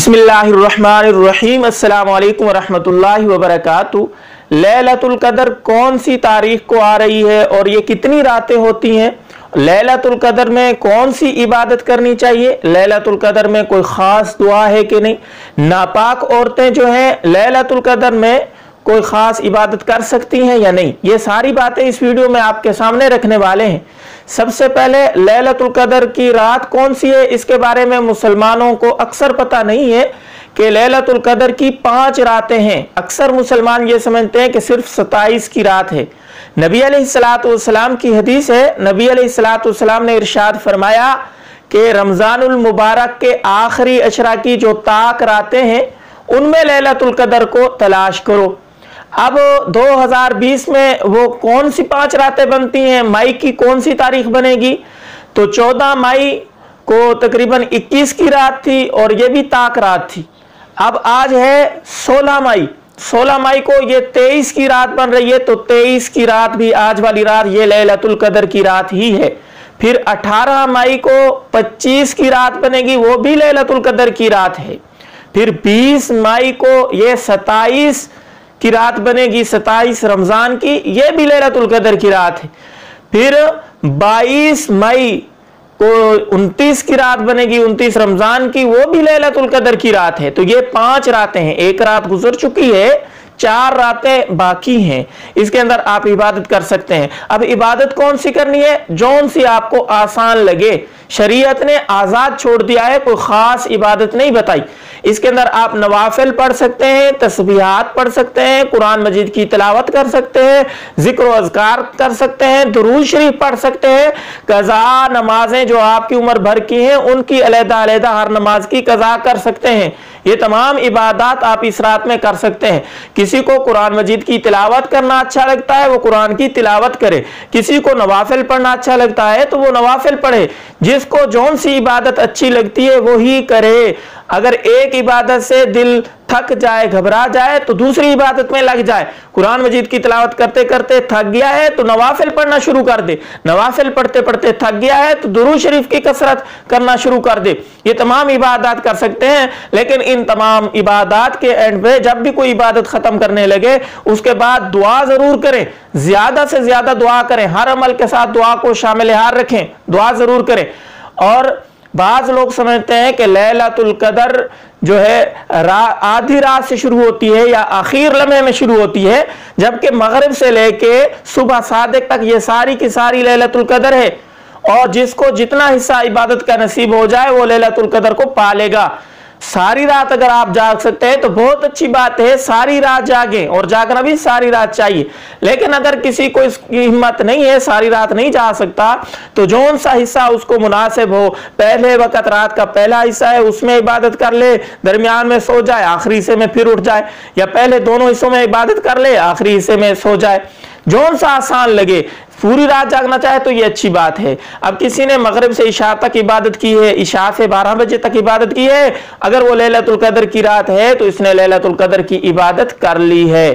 बिस्मिल्लाहिर्रहमानिर्रहीम अस्सलामु अलैकुम वरहमतुल्लाहि वबरकातुहू। लैलतुल कदर कौन सी तारीख को आ रही है और ये कितनी रातें होती हैं? लैलतुल कदर में कौन सी इबादत करनी चाहिए? लैलतुल कदर में कोई ख़ास दुआ है कि नहीं? नापाक औरतें जो हैं लैलतुल कदर में कोई ख़ास इबादत कर सकती हैं या नहीं? ये सारी बातें इस वीडियो में आपके सामने रखने वाले हैं। सबसे पहले लैलतुल कदर की रात कौन सी है, इसके बारे में मुसलमानों को अक्सर पता नहीं है कि लैलतुल कदर की 5 रातें हैं। अक्सर मुसलमान ये समझते हैं कि सिर्फ 27 की रात है। नबी अलैहिस्सलातु वस्सलाम की हदीस है, नबी अलैहिस्सलातु वस्सलाम ने इरशाद फरमाया कि रमज़ानुल मुबारक के आखिरी अशरा की जो ताक रातें हैं उनमें लैलतुल कदर को तलाश करो। अब 2020 में वो कौन सी 5 रातें बनती हैं? मई की कौन सी तारीख बनेगी? तो 14 मई को तकरीबन 21 की रात थी और ये भी ताक रात थी। अब आज है 16 मई, 16 मई को ये 23 की रात बन रही है, तो 23 की रात भी आज वाली रात ये लैलतुल कदर की रात ही है। फिर 18 मई को 25 की रात बनेगी, वो भी लैलतुल कदर की रात है। फिर 20 मई को ये 27 की रात बनेगी, 27 रमजान की, ये भी लैलतुल कदर की रात है। फिर 22 मई को 29 की रात बनेगी, 29 रमजान की, वो भी लैलतुल कदर की रात है। तो ये 5 रातें हैं, एक रात गुजर चुकी है, 4 रातें बाकी हैं। इसके अंदर आप इबादत कर सकते हैं। अब इबादत कौन सी करनी है? जौन सी आपको आसान लगे। शरीयत ने आजाद छोड़ दिया है, कोई खास इबादत नहीं बताई। इसके अंदर आप नवाफिल पढ़ सकते हैं, तस्बीहात पढ़ सकते हैं, कुरान मजीद की तिलावत कर सकते हैं, जिक्र व अज़कार कर सकते हैं, दुरूद शरीफ पढ़ सकते हैं। कज़ा नमाजें जो आपकी उम्र भर की हैं उनकी अलग-अलग हर नमाज की कज़ा कर सकते हैं। ये तमाम इबादत आप इस रात में कर सकते हैं। किसी को कुरान मजीद की तिलावत करना अच्छा लगता है वो कुरान की तिलावत करे, किसी को नवाफिल पढ़ना अच्छा लगता है तो वो नवाफिल पढ़े। जिसको जौन सी इबादत अच्छी लगती है वो ही करे। अगर एक इबादत से दिल थक जाए, घबरा जाए, तो दूसरी इबादत में लग जाए। कुरान मजीद की तिलावत करते करते थक गया है तो नवाफिल पढ़ना शुरू कर दे, नवाफिल पढ़ते पढ़ते थक गया है तो दुरूद शरीफ की कसरत करना शुरू कर दे। ये तमाम इबादत कर सकते हैं। लेकिन इन तमाम इबादत के एंड पे जब भी कोई इबादत खत्म करने लगे उसके बाद दुआ जरूर करें, ज्यादा से ज्यादा दुआ करें, हर अमल के साथ दुआ को शामिल हार रखें, दुआ जरूर करें। और बाज लोग समझते हैं कि लैलतुल कदर जो है आधी रात से शुरू होती है या आखिर लम्हे में शुरू होती है, जबकि मगरिब से लेके सुबह सादिक तक ये सारी की सारी लैलतुल कदर है। और जिसको जितना हिस्सा इबादत का नसीब हो जाए वो लैलतुल कदर को पालेगा। सारी रात अगर आप जाग सकते हैं तो बहुत अच्छी बात है, सारी रात जागें, और जागना भी सारी रात चाहिए। लेकिन अगर किसी को इसकी हिम्मत नहीं है, सारी रात नहीं जा सकता, तो जौन सा हिस्सा उसको मुनासिब हो, पहले वक्त रात का पहला हिस्सा है उसमें इबादत कर ले, दरमियान में सो जाए, आखिरी हिस्से में फिर उठ जाए, या पहले दोनों हिस्सों में इबादत कर ले, आखिरी हिस्से में सो जाए। जौन सा आसान लगे। पूरी रात जागना चाहे तो ये अच्छी बात है। अब किसी ने मगरिब से इशा तक इबादत की है, इशा से 12 बजे तक इबादत की है, अगर वो लैलतुल कदर की रात है तो इसने लैलतुल कदर की इबादत कर ली है।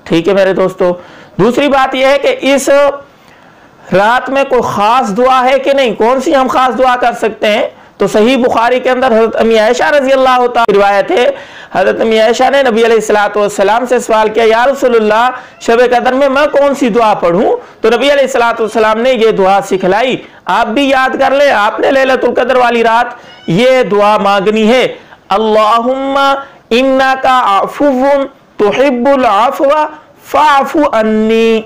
ठीक है मेरे दोस्तों। दूसरी बात यह है कि इस रात में कोई खास दुआ है कि नहीं, कौन सी हम खास दुआ कर सकते हैं? तो सही बुखारी के अंदर हज़रत अम्मी आयशा रज़ी अल्लाह तआला की रिवायत है, हज़रत अम्मी आयशा ने नबी अलैहिस्सलातु वस्सलाम से सवाल किया, या रसूलुल्लाह शब कदर में मैं कौन सी दुआ पढ़ूं? तो नबी अलैहिस्सलातु वस्सलाम ने ये दुआ सिखलाई। आप भी याद कर ले, आपने लैलतुल कदर वाली रात ये दुआ मांगनी है, अल्लाहुम्मा इन्नका अफ़ुव्वुन तुहिब्बुल अफ़्वा फ़अफ़ु अन्नी।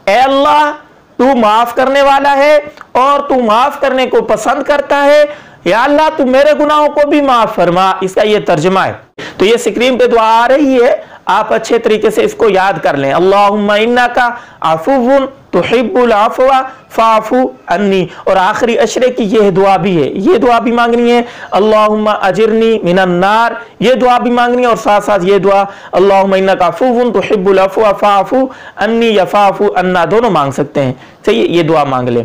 ए अल्लाह, तू माफ करने वाला है और तू माफ करने को पसंद करता है, या अल्लाह तू मेरे गुनाहों को भी माफ फरमा। इसका ये तर्जुमा है। तो ये स्क्रीन पे दुआ आ रही है, आप अच्छे तरीके से इसको याद कर लें, अल्लाहुम्मा इन्नका अफ़ुव्वुन तुहिब्बुल अफ़्वा फ़अफ़ु अन्नी। और आखिरी अशरे की यह दुआ भी है, ये दुआ भी मांगनी है, अल्लाहुम्मा अजिरनी मिनन नार, ये दुआ भी मांगनी है। और साथ साथ ये दुआ अल्लाहुम्मा इन्नका अफ़ुव्वुन तुहिब्बुल अफ़्वा फ़अफ़ु अन्नी या फ़अफ़ु अन्ना, दोनों मांग सकते हैं। सही, ये दुआ मांग लें।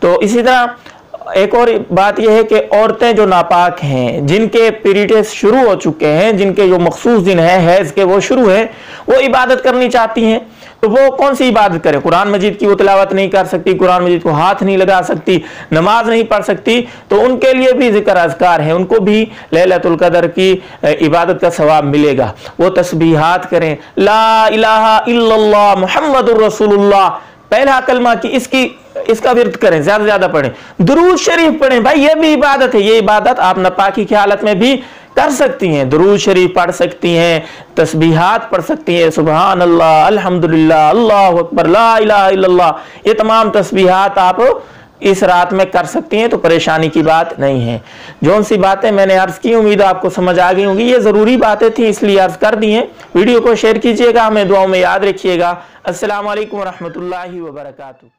तो इसी तरह एक और बात यह है कि औरतें जो नापाक हैं, जिनके पीरियड्स शुरू हो चुके हैं, जिनके जो मखसूस दिन है हैज के वो शुरू है, वो इबादत करनी चाहती हैं, तो वो कौन सी इबादत करें? कुरान मजीद की वो तिलावत नहीं कर सकती, कुरान मजीद को हाथ नहीं लगा सकती, नमाज नहीं पढ़ सकती, तो उनके लिए भी जिक्र अज़कार है, उनको भी लैलतुल कदर की इबादत का सवाब मिलेगा। वो तस्बीहात करें, ला इलाहा इल्लल्लाह मुहम्मदुर रसूलुल्लाह, पहला कलमा की इसका विर्द करें, ज्यादा से ज्यादा पढ़ें, दुरूद शरीफ पढ़ें। भाई ये भी इबादत है, ये इबादत आप नापाकी की हालत में भी कर सकती हैं। दुरूद शरीफ पढ़ सकती हैं, तस्बीहात पढ़ सकती हैं, सुबहान अल्लाह, अल्हम्दुलिल्लाह, अल्लाहु अकबर, ला इलाहा इल्लल्लाह, ये तमाम तस्बीहात आप इस रात में कर सकती हैं, तो परेशानी की बात नहीं है। जो सी बातें मैंने अर्ज की, उम्मीद आपको समझ आ गई होंगी। ये जरूरी बातें थी इसलिए अर्ज कर दी हैं। वीडियो को शेयर कीजिएगा, हमें दुआओं में याद रखिएगा। अस्सलामु अलैकुम व रहमतुल्लाहि व बरकातुहू।